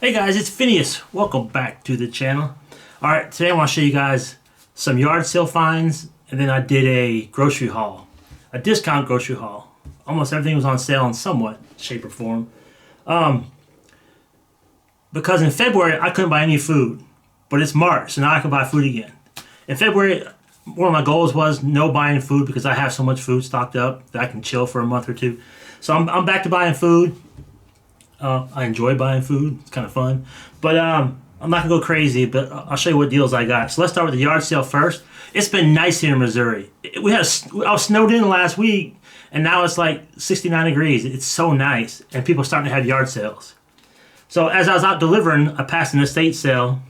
Hey guys, it's Phineas. Welcome back to the channel. Alright, today I want to show you guys some yard sale finds, and then I did a grocery haul. A discount grocery haul. Almost everything was on sale in somewhat shape or form. Because in February I couldn't buy any food. But it's March, so now I can buy food again. In February, one of my goals was no buying food because I have so much food stocked up that I can chill for a month or two. So I'm back to buying food. I enjoy buying food. It's kind of fun. But I'm not going to go crazy, but I'll show you what deals I got. So let's start with the yard sale first. It's been nice here in Missouri. I was snowed in last week, and now it's like 69 degrees. It's so nice, and people are starting to have yard sales. So as I was out delivering, I passed an estate sale,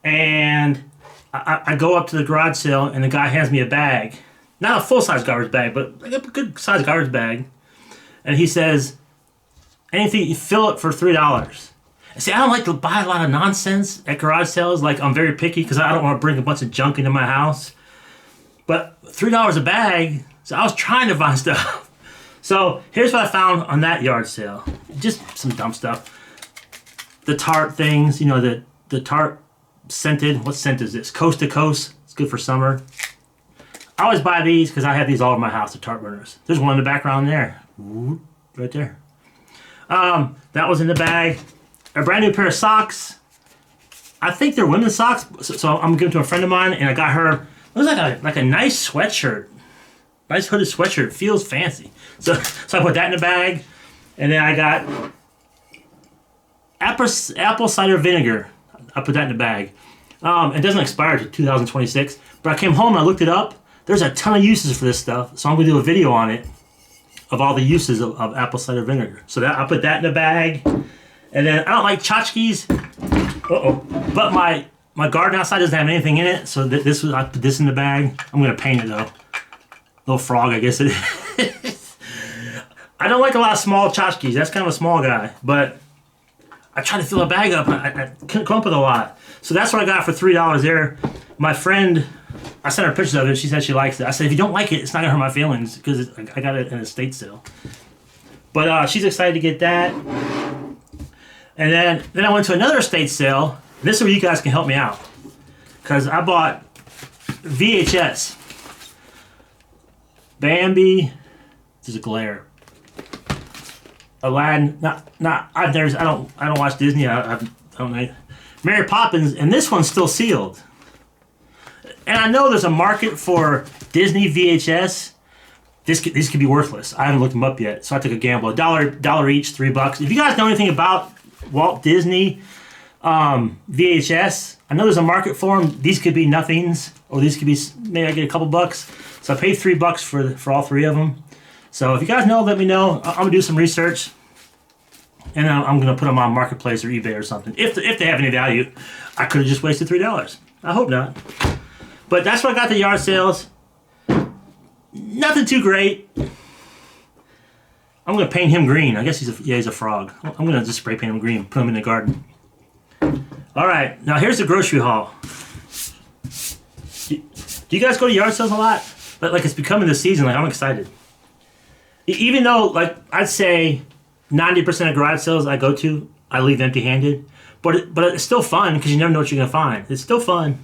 and I go up to the garage sale, and the guy hands me a bag. Not a full-size garbage bag, but like a good-sized garbage bag. And he says, anything, you fill it for $3. See, I don't like to buy a lot of nonsense at garage sales. Like, I'm very picky because I don't want to bring a bunch of junk into my house. But $3 a bag, so I was trying to find stuff. So here's what I found on that yard sale. Just some dumb stuff. The Tarte things, you know, the Tarte scented, what scent is this? Coast to Coast. It's good for summer. I always buy these because I have these all over my house, the Tarte burners. There's one in the background there. Ooh, right there. That was in the bag. A brand new pair of socks. I think they're women's socks, so I'm giving to a friend of mine, and I got her. It was like a nice sweatshirt, nice hooded sweatshirt. Feels fancy. So I put that in the bag, and then I got apple cider vinegar. I put that in the bag. It doesn't expire to 2026, but I came home and I looked it up. There's a ton of uses for this stuff, so I'm gonna do a video on it. Of all the uses of apple cider vinegar. So that I put that in the bag. And then I don't like tchotchkes. But my garden outside doesn't have anything in it. So I put this in the bag. I'm going to paint it though. Little frog, I guess it is. I don't like a lot of small tchotchkes. That's kind of a small guy. But I tried to fill a bag up. I couldn't come up with a lot. So that's what I got for $3 there. My friend, I sent her pictures of it. She said she likes it. I said, if you don't like it, it's not going to hurt my feelings because I got it in a estate sale. But she's excited to get that. And then I went to another estate sale. This is where you guys can help me out. Because I bought VHS. Bambi. There's a glare. Aladdin. I don't watch Disney. I don't know. Mary Poppins. And this one's still sealed. And I know there's a market for Disney VHS. These could be worthless. I haven't looked them up yet, so I took a gamble. $1 each, $3. If you guys know anything about Walt Disney VHS, I know there's a market for them. These could be nothings, or these could be, maybe I get a couple bucks. So I paid $3 for all three of them. So if you guys know, let me know. I'm gonna do some research, and I'm gonna put them on Marketplace or eBay or something. If they have any value, I could have just wasted $3. I hope not. But that's what I got the yard sales. Nothing too great. I'm gonna paint him green. I guess he's a frog. I'm gonna just spray paint him green, put him in the garden. All right, now here's the grocery haul. Do you guys go to yard sales a lot? Like it's becoming the season. Like I'm excited. Even though like I'd say 90% of garage sales I go to, I leave empty-handed. But it's still fun because you never know what you're gonna find. It's still fun.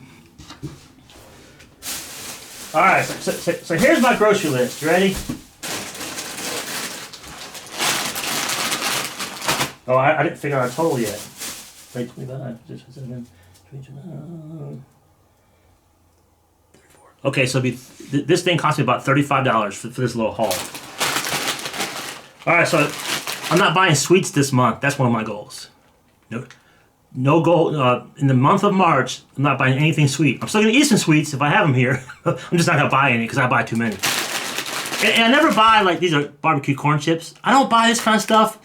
All right, so here's my grocery list. You ready? Oh, I didn't figure out a total yet. Wait, 25, 27, 29, 34. Okay, so this thing cost me about $35 for this little haul. All right, so I'm not buying sweets this month. That's one of my goals. No goal in the month of March. I'm not buying anything sweet. I'm still gonna eat some sweets if I have them here. I'm just not gonna buy any because I buy too many. And I never buy like these are barbecue corn chips. I don't buy this kind of stuff.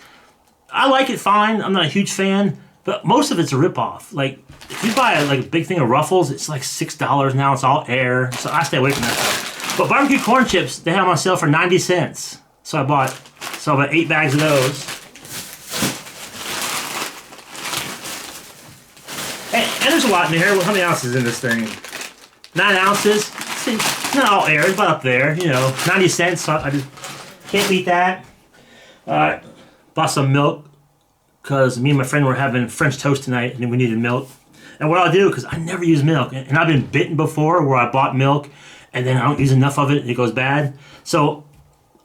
I like it fine. I'm not a huge fan, but most of it's a ripoff. Like if you buy a big thing of Ruffles, it's like $6 now. It's all air, so I stay away from that stuff. But barbecue corn chips, they have them on sale for 90 cents. So I bought 8 bags of those. And there's a lot in here. Well, how many ounces in this thing? 9 ounces. See, it's not all air. It's about up there, 90 cents. So I just can't beat that. Bought some milk. because me and my friend were having French toast tonight and we needed milk. And what I'll do, because I never use milk, and I've been bitten before where I bought milk and then I don't use enough of it and it goes bad. So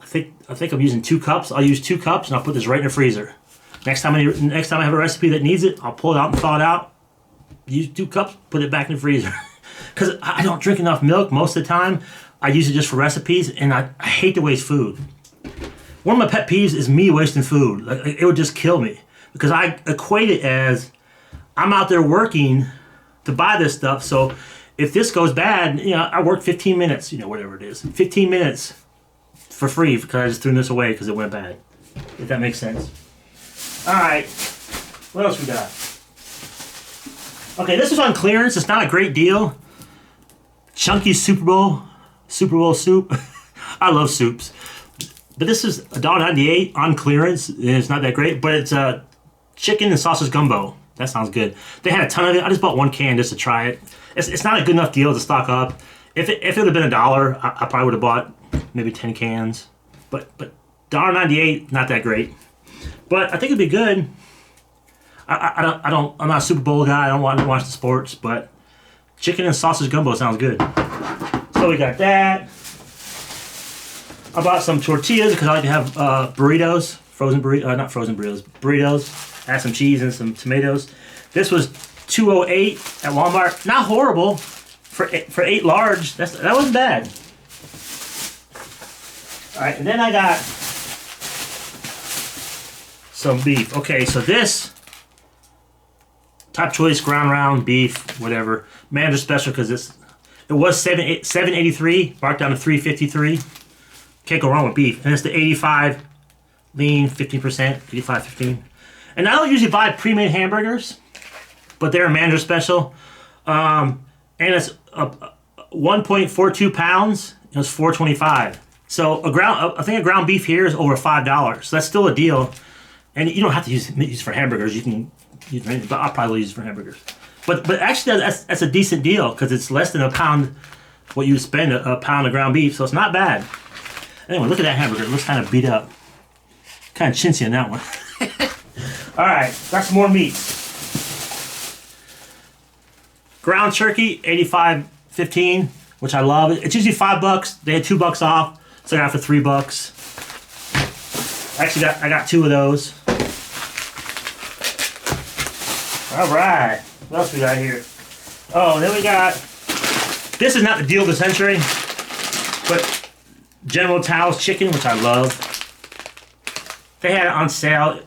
I think I'm using 2 cups. I'll use 2 cups and I'll put this right in the freezer. Next time I have a recipe that needs it, I'll pull it out and thaw it out. Use 2 cups, put it back in the freezer. Because I don't drink enough milk most of the time. I use it just for recipes, and I hate to waste food. One of my pet peeves is me wasting food. Like, it would just kill me. Because I equate it as I'm out there working to buy this stuff, so if this goes bad, I worked 15 minutes, whatever it is. 15 minutes for free because I just threw this away because it went bad. If that makes sense. Alright, what else we got? Okay, this was on clearance. It's not a great deal. Chunky Super Bowl soup. I love soups. But this is $1.98 on clearance. It's not that great, but it's chicken and sausage gumbo. That sounds good. They had a ton of it. I just bought 1 can just to try it. It's not a good enough deal to stock up. If it would have been $1, I probably would have bought maybe 10 cans. But $1.98, not that great. But I think it'd be good. I'm not a Super Bowl guy. I don't want to watch the sports, but chicken and sausage gumbo sounds good. So we got that. I bought some tortillas because I like to have burritos, not frozen burritos, burritos. Add some cheese and some tomatoes. This was $2.08 at Walmart. Not horrible for 8 large. That wasn't bad. All right, and then I got some beef. Okay, so this Top Choice ground round beef, whatever. Manager special because it was $7.83, marked down to $3.53. Can't go wrong with beef. And it's the 85 lean, 15%, 85-15. And I don't usually buy pre-made hamburgers, but they're a manager special. And it's 1.42 pounds. It was $4.25. So I think a ground beef here is over $5. So that's still a deal. And you don't have to use it for hamburgers. You can use it, but I'll probably use it for hamburgers. But actually that's a decent deal because it's less than a pound what you would spend a pound of ground beef. So it's not bad. Anyway, look at that hamburger. It looks kind of beat up. Kind of chintzy on that one. All right, got some more meat. Ground turkey, $85.15, which I love. It's usually $5. They had $2 off, so I got it for $3. Actually, I got 2 of those. All right, what else we got here? Oh, then we got. This is not the deal of the century, but General Tao's chicken, which I love. They had it on sale.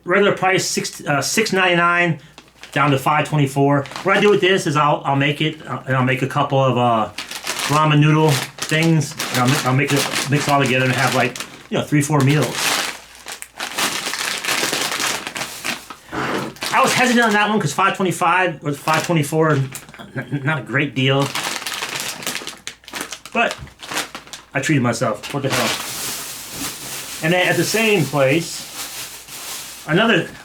Regular price $6.99 down to $5.24. What I do with this is I'll make it and I'll make a couple of ramen noodle things. And I'll make it mix all together and have 3-4 meals. I was hesitant on that one because $5.25 or $5.24, not a great deal. But I treated myself. What the hell? And then at the same place, I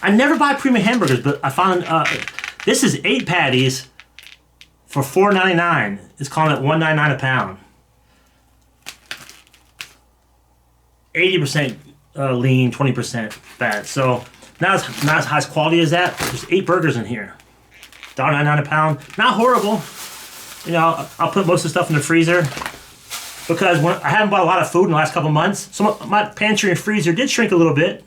never buy premium hamburgers, but I found this is 8 patties for $4.99. It's calling it $1.99 a pound. 80% lean, 20% fat. So not as high quality as that. There's 8 burgers in here. $1.99 a pound. Not horrible. I'll put most of the stuff in the freezer because I haven't bought a lot of food in the last couple months. So my pantry and freezer did shrink a little bit.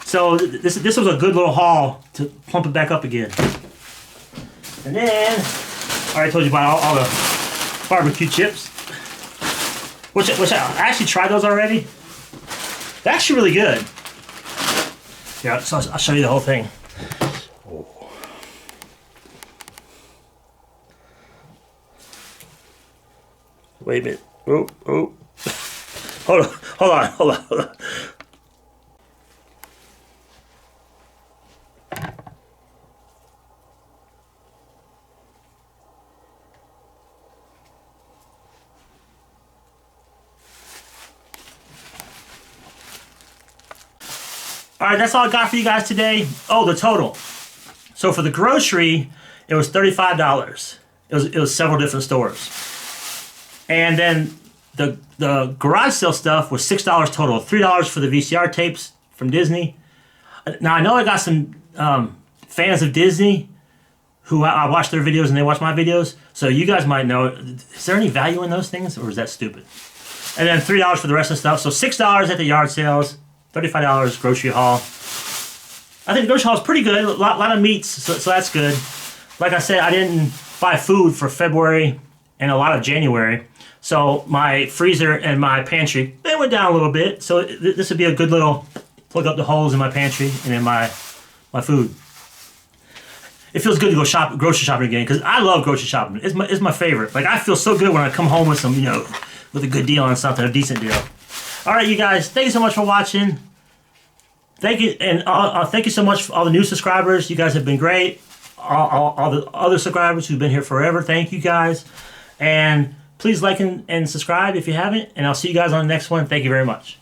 So this was a good little haul to plump it back up again. And then I already told you about all the barbecue chips, which I actually tried those already. They're actually really good. Yeah, so I'll show you the whole thing. Oh. Wait a minute. Oh. Hold on. All right, that's all I got for you guys today. Oh, the total. So for the grocery, it was $35. It was several different stores. And then the garage sale stuff was $6 total. $3 for the VCR tapes from Disney. Now I know I got some fans of Disney who I watch their videos and they watch my videos. So you guys might know. Is there any value in those things, or is that stupid? And then $3 for the rest of the stuff. So $6 at the yard sales, $35 grocery haul. I think the grocery haul is pretty good. A lot of meats, so that's good. Like I said, I didn't buy food for February and a lot of January. So my freezer and my pantry, they went down a little bit. So this would be a good little plug up the holes in my pantry and in my food. It feels good to go grocery shopping again, because I love grocery shopping. It's my favorite. Like, I feel so good when I come home with some, with a good deal on something, a decent deal. All right, you guys, thank you so much for watching. Thank you, and thank you so much for all the new subscribers. You guys have been great. All the other subscribers who've been here forever, thank you guys. And please like and subscribe if you haven't, and I'll see you guys on the next one. Thank you very much.